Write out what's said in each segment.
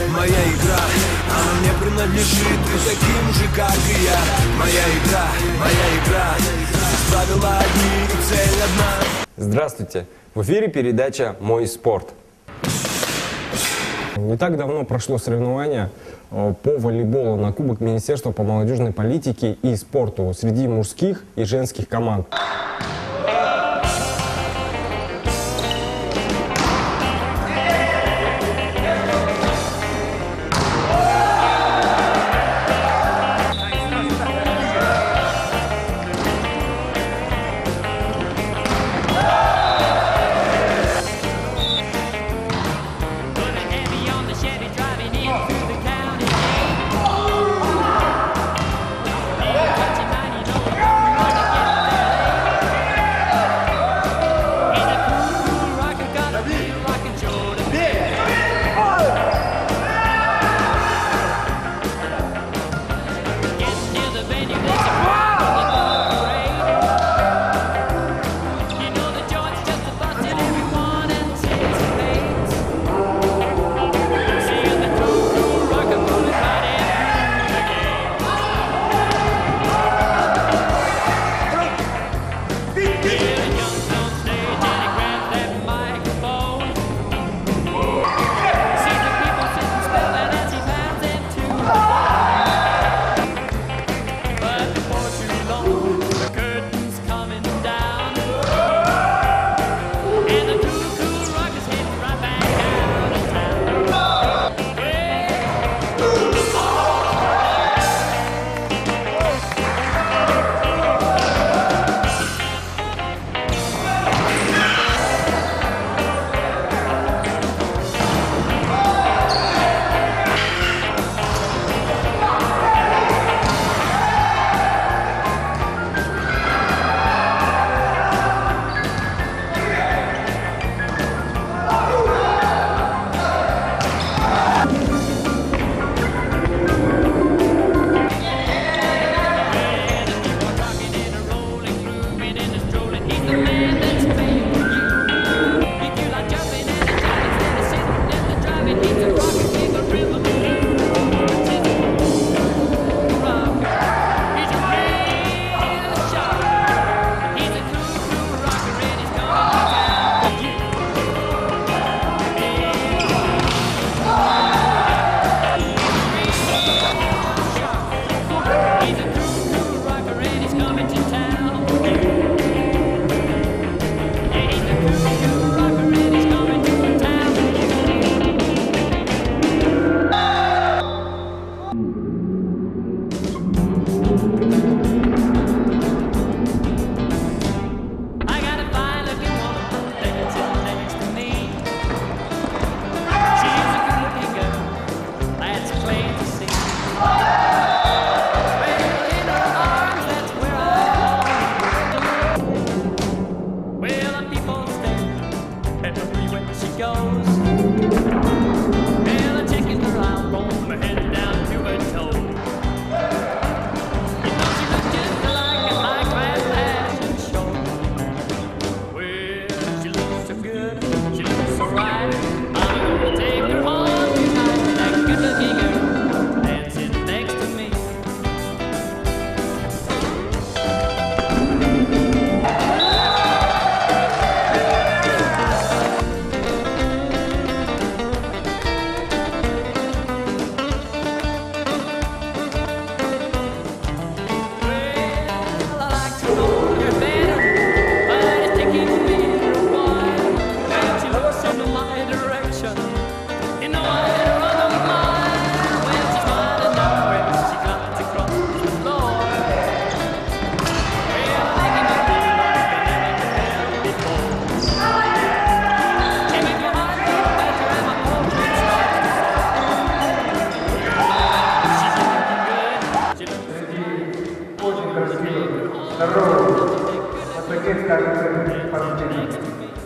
моя игра, она мне принадлежит, ты таким же, как и я. Моя игра, правила одни и цель одна. Здравствуйте! В эфире передача «Мой спорт». Не так давно прошло соревнование по волейболу на Кубок Министерства по молодежной политике и спорту среди мужских и женских команд.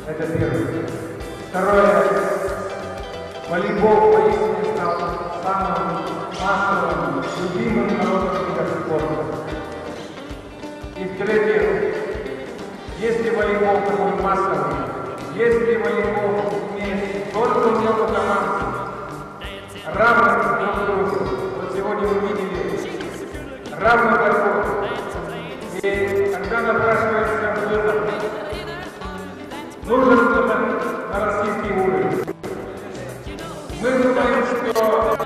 Это первое. Второе. Волейбол поистине стал самым массовым, любимым народным видом спорта. И в-третьих, если волейбол такой массовый, если волейбол имеет столько много команд, равными друг другу. Вот сегодня вы видели равную борьбу. И когда напрашивается вызов, нужен кто-то на российский уровень. Мы думаем, что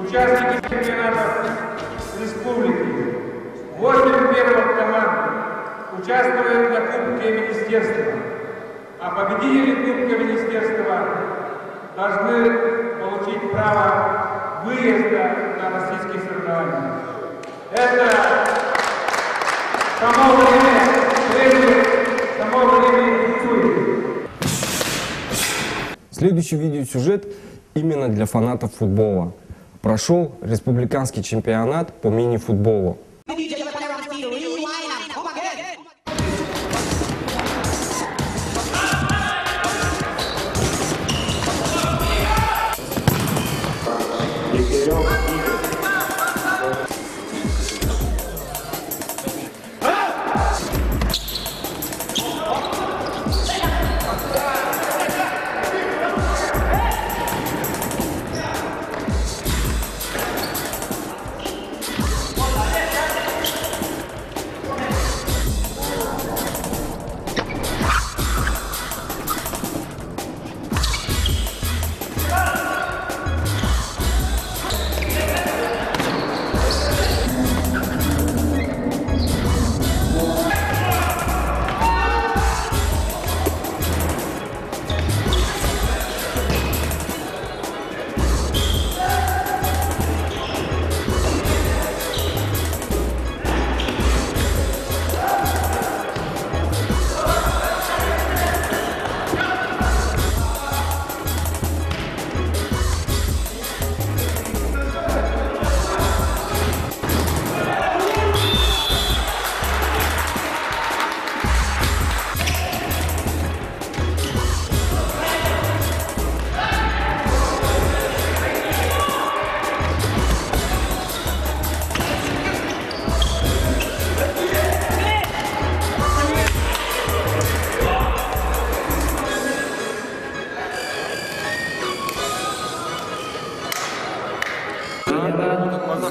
участники чемпионатов республики, 8 первых команд участвуют на Кубке Министерства, а победители Кубка Министерства должны получить право выезда на российские соревнования. Это само время диктует. Следующий видеосюжет именно для фанатов футбола. Прошел республиканский чемпионат по мини-футболу.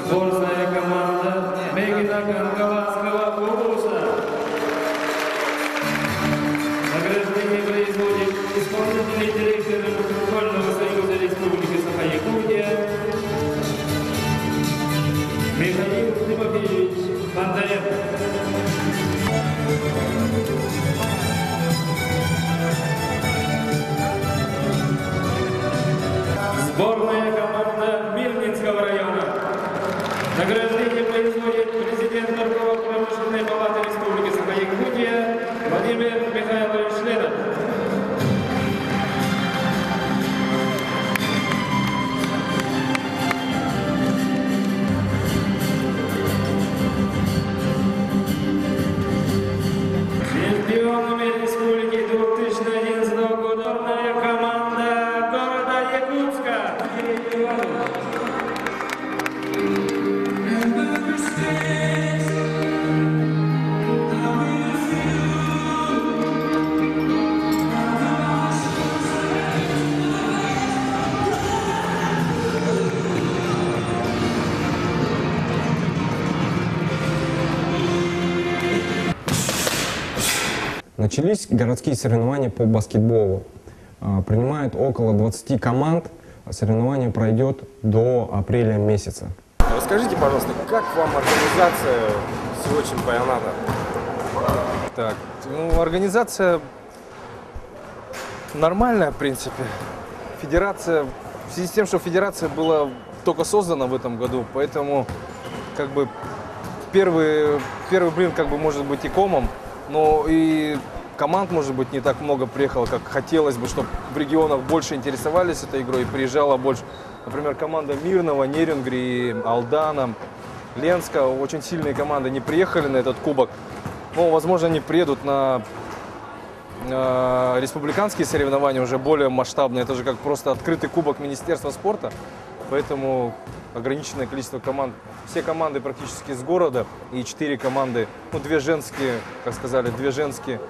Сборная команда Мегино-Каргаванского Уруса. Награждение производит исполнительный директор Футбольного союза Республики Саха-Якутия Михаил Тимофеевич Бондаренко. Сборная команда Мирнинского района. Награждение производит президент торгово-промышленной палаты Республики Саха-Якутия Владимир Михайлович Ленов. Чемпионами Республики 2011 года сборная команда города Якутска. Начались городские соревнования по баскетболу. Принимают около 20 команд. Соревнование пройдет до апреля месяца. Расскажите, пожалуйста, как вам организация всего чемпионата? Так, ну, организация нормальная, в принципе. Федерация, в связи с тем, что федерация была только создана в этом году, поэтому как бы первый блин как бы может быть и комом, но и команд, может быть, не так много приехало, как хотелось бы, чтобы в регионах больше интересовались этой игрой и приезжало больше. Например, команда Мирного, Нерингри, Алдана, Ленска, очень сильные команды не приехали на этот кубок. Но, возможно, они приедут на республиканские соревнования, уже более масштабные. Это же как просто открытый кубок Министерства спорта, поэтому ограниченное количество команд. Все команды практически с города и 4 команды, ну, 2 женские, как сказали, 2 женские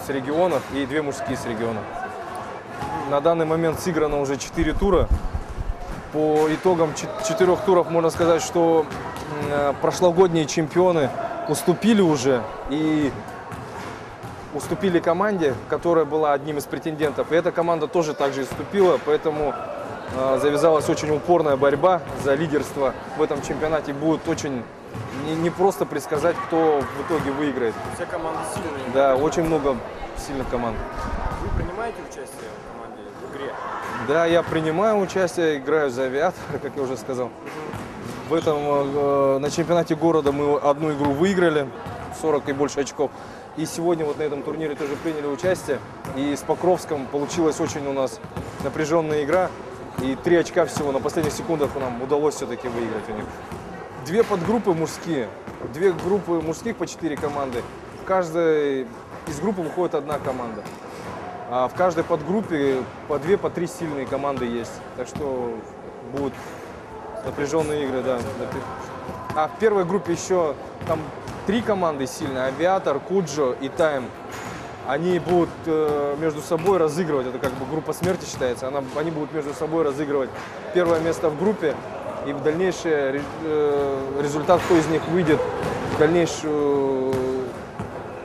с регионов и 2 мужские с регионов. На данный момент сыграно уже 4 тура. по итогам 4 туров можно сказать, что прошлогодние чемпионы уступили уже и уступили команде, которая была одним из претендентов. И эта команда тоже также уступила, поэтому завязалась очень упорная борьба за лидерство в этом чемпионате. Будет очень не просто предсказать, кто в итоге выиграет. Все команды сильные. Да, очень много сильных команд. Вы принимаете участие в команде в игре? Да, я принимаю участие, играю за «Авиатор», как я уже сказал. В этом, на чемпионате города мы одну игру выиграли, 40 и больше очков. И сегодня вот на этом турнире тоже приняли участие. И с Покровском получилась очень у нас напряженная игра. И 3 очка всего на последних секундах нам удалось все-таки выиграть у них. 2 подгруппы мужские, 2 группы мужских по 4 команды. В каждой из группы выходит 1 команда. А в каждой подгруппе по 2, по 3 сильные команды есть. Так что будут напряженные игры, да. А в первой группе еще там 3 команды сильные: «Авиатор», «Куджо» и «Тайм». Они будут между собой разыгрывать, это как бы группа смерти считается, они будут между собой разыгрывать первое место в группе, и в дальнейший результат, кто из них выйдет в дальнейший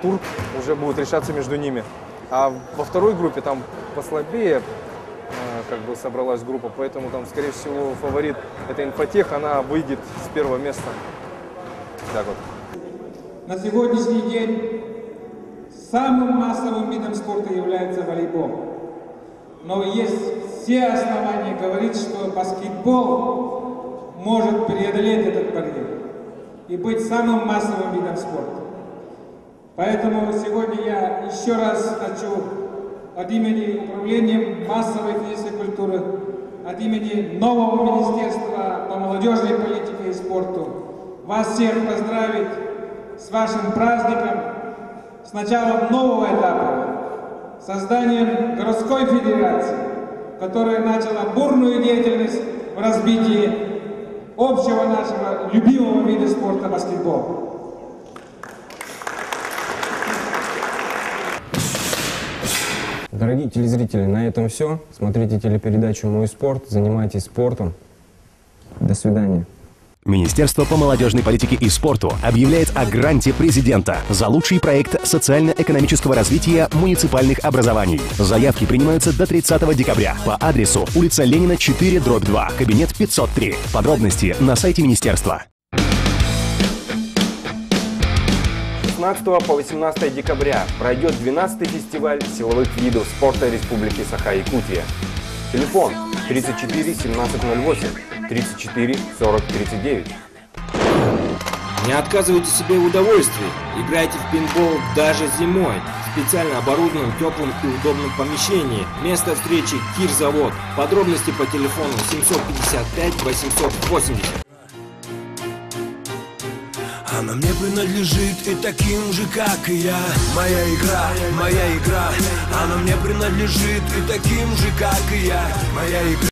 тур, уже будет решаться между ними. А во второй группе там послабее как бы собралась группа, поэтому там, скорее всего, фаворит — это «Инфотех», она выйдет с первого места. Так вот. На сегодняшний день самым массовым видом спорта является волейбол. Но есть все основания говорить, что баскетбол может преодолеть этот барьер и быть самым массовым видом спорта. Поэтому сегодня я еще раз хочу от имени Управления массовой физической культуры, от имени нового Министерства по молодежной политике и спорту вас всех поздравить с вашим праздником, с началом нового этапа, созданием городской федерации, которая начала бурную деятельность в развитии общего нашего любимого вида спорта — баскетбол. Дорогие телезрители, на этом все. Смотрите телепередачу «Мой спорт», занимайтесь спортом. До свидания. Министерство по молодежной политике и спорту объявляет о гранте президента за лучший проект социально-экономического развития муниципальных образований. Заявки принимаются до 30 декабря по адресу улица Ленина, 4/2, кабинет 503. Подробности на сайте министерства. С 16 по 18 декабря пройдет 12-й фестиваль силовых видов спорта Республики Саха-Якутия. Телефон 34 1708, 34 40 39. Не отказывайте себе в удовольствии. Играйте в пейнтбол даже зимой. В специально оборудованном, теплом и удобном помещении. Место встречи — Кирзавод. Подробности по телефону 755 880. Она мне принадлежит и таким же, как и я. Моя игра, она мне принадлежит и таким же, как и я. Моя игра.